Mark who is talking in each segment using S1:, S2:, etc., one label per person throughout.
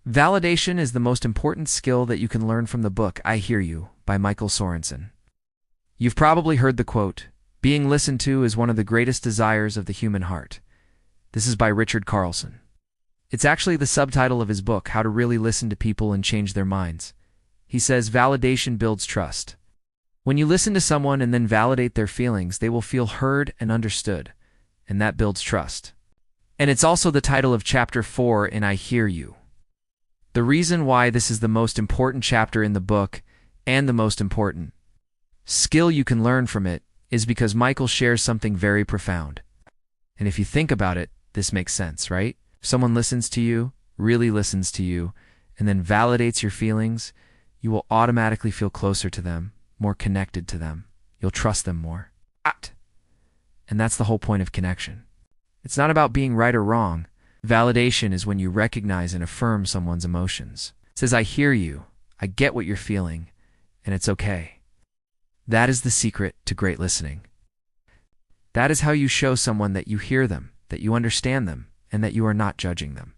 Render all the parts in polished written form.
S1: Validation is the most important skill that you can learn from the book I Hear You by Michael Sorensen. You've probably heard the quote, "Being listened to is one of the greatest desires of the human heart." This is by Richard Carlson. It's actually the subtitle of his book, How to Really Listen to People and Change Their Minds. He says validation builds trust. When you listen to someone and then validate their feelings, they will feel heard and understood, and that builds trust. And it's also the title of Chapter 4 in I Hear You. The reason why this is the most important chapter in the book, and the most important skill you can learn from it, is because Michael shares something very profound. And if you think about it, this makes sense, right? If someone listens to you, really listens to you, and then validates your feelings, you will automatically feel closer to them, more connected to them. You'll trust them more. And that's the whole point of connection. It's not about being right or wrong. Validation is when you recognize and affirm someone's emotions. It says, I hear you, I get what you're feeling, and it's okay. That is the secret to great listening. That is how you show someone that you hear them, that you understand them, and that you are not judging them.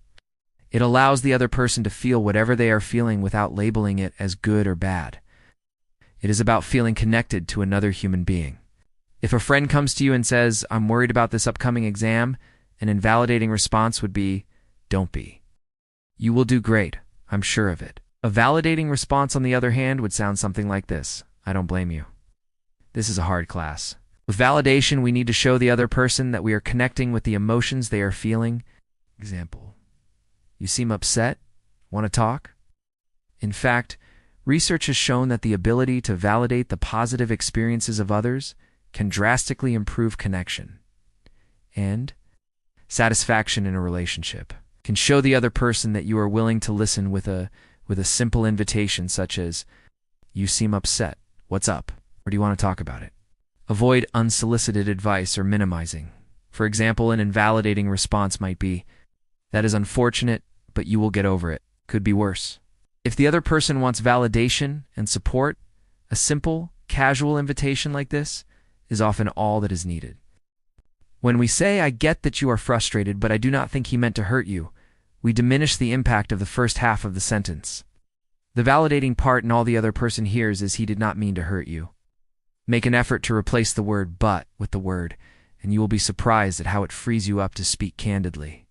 S1: It allows the other person to feel whatever they are feeling without labeling it as good or bad. It is about feeling connected to another human being. If a friend comes to you and says, I'm worried about this upcoming exam, an invalidating response would be, don't be. You will do great, I'm sure of it. A validating response, on the other hand, would sound something like this, I don't blame you. This is a hard class. With validation, we need to show the other person that we are connecting with the emotions they are feeling. Example, you seem upset? Want to talk? In fact, research has shown that the ability to validate the positive experiences of others can drastically improve connection and satisfaction in a relationship. Can show the other person that you are willing to listen with a simple invitation such as, you seem upset, what's up, or do you want to talk about it? Avoid unsolicited advice or minimizing. For example, an invalidating response might be, that is unfortunate, but you will get over it. Could be worse. If the other person wants validation and support, a simple, casual invitation like this is often all that is needed. When we say, I get that you are frustrated, but I do not think he meant to hurt you, we diminish the impact of the first half of the sentence. The validating part and all the other person hears is he did not mean to hurt you. Make an effort to replace the word but with the word, and you will be surprised at how it frees you up to speak candidly.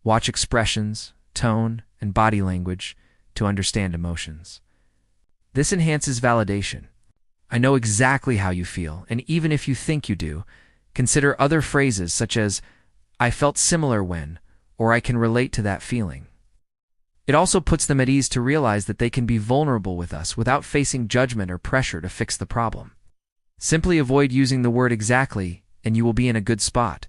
S1: Watch expressions, tone, and body language to understand emotions. This enhances validation. I know exactly how you feel, and even if you think you do, consider other phrases such as, I felt similar when, or I can relate to that feeling. It also puts them at ease to realize that they can be vulnerable with us without facing judgment or pressure to fix the problem. Simply avoid using the word exactly, and you will be in a good spot.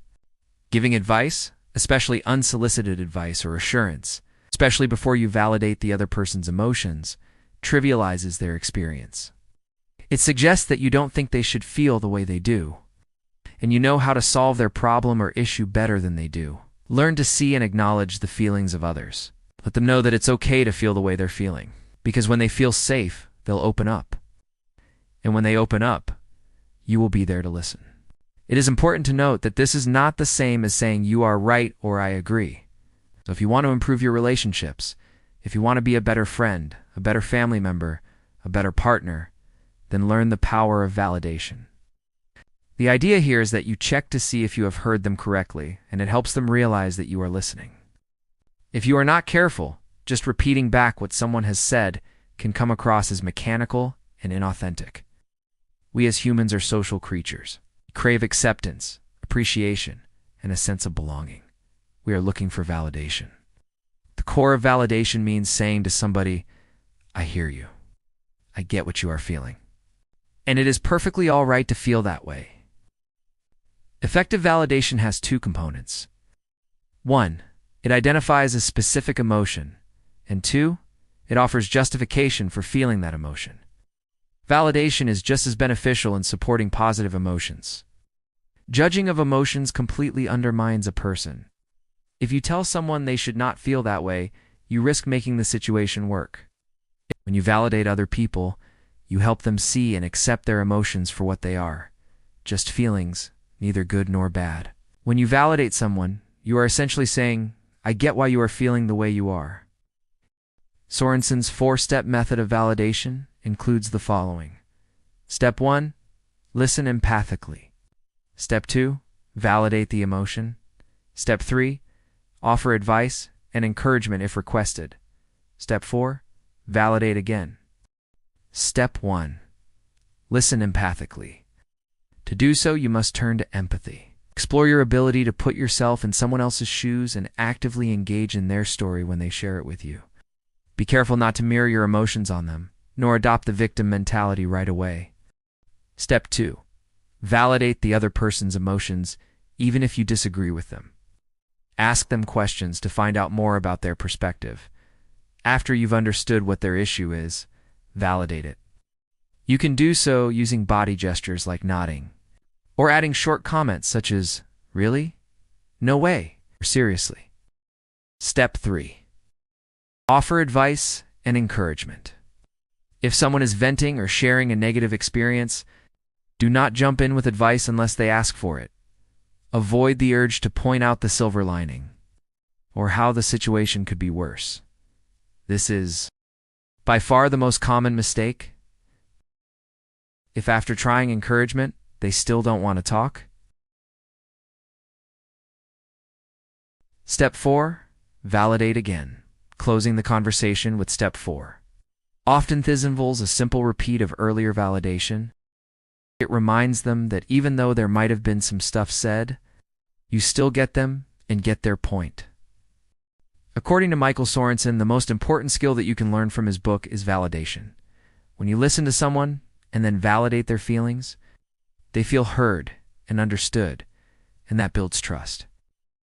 S1: Giving advice, especially unsolicited advice or assurance, especially before you validate the other person's emotions, trivializes their experience. It suggests that you don't think they should feel the way they do, and you know how to solve their problem or issue better than they do. Learn to see and acknowledge the feelings of others. Let them know that it's okay to feel the way they're feeling, because when they feel safe, they'll open up. And when they open up, you will be there to listen. It is important to note that this is not the same as saying you are right or I agree. So if you want to improve your relationships, if you want to be a better friend, a better family member, a better partner, then learn the power of validation. The idea here is that you check to see if you have heard them correctly, and it helps them realize that you are listening. If you are not careful, just repeating back what someone has said can come across as mechanical and inauthentic. We as humans are social creatures. We crave acceptance, appreciation, and a sense of belonging. We are looking for validation. The core of validation means saying to somebody, I hear you. I get what you are feeling. And it is perfectly all right to feel that way. Effective validation has two components. 1, it identifies a specific emotion, and 2, it offers justification for feeling that emotion. Validation is just as beneficial in supporting positive emotions. Judging of emotions completely undermines a person. If you tell someone they should not feel that way, you risk making the situation work. When you validate other people, you help them see and accept their emotions for what they are, just feelings, neither good nor bad. When you validate someone, you are essentially saying, I get why you are feeling the way you are. Sorensen's four-step method of validation includes the following. Step 1. Listen empathically. Step 2. Validate the emotion. Step 3. Offer advice and encouragement if requested. Step 4. Validate again. Step 1. Listen empathically. To do so, you must turn to empathy. Explore your ability to put yourself in someone else's shoes and actively engage in their story when they share it with you. Be careful not to mirror your emotions on them, nor adopt the victim mentality right away. Step 2. Validate the other person's emotions, even if you disagree with them. Ask them questions to find out more about their perspective. After you've understood what their issue is, validate it. You can do so using body gestures like nodding, or adding short comments such as, "Really? No way," or "Seriously." Step 3. Offer advice and encouragement. If someone is venting or sharing a negative experience, do not jump in with advice unless they ask for it. Avoid the urge to point out the silver lining, or how the situation could be worse. This is by far the most common mistake. If after trying encouragement, they still don't want to talk. Step 4. Validate again, closing the conversation with Step 4. Often this involves a simple repeat of earlier validation. It reminds them that even though there might have been some stuff said, you still get them and get their point. According to Michael Sorensen, the most important skill that you can learn from his book is validation. When you listen to someone and then validate their feelings, they feel heard and understood, and that builds trust.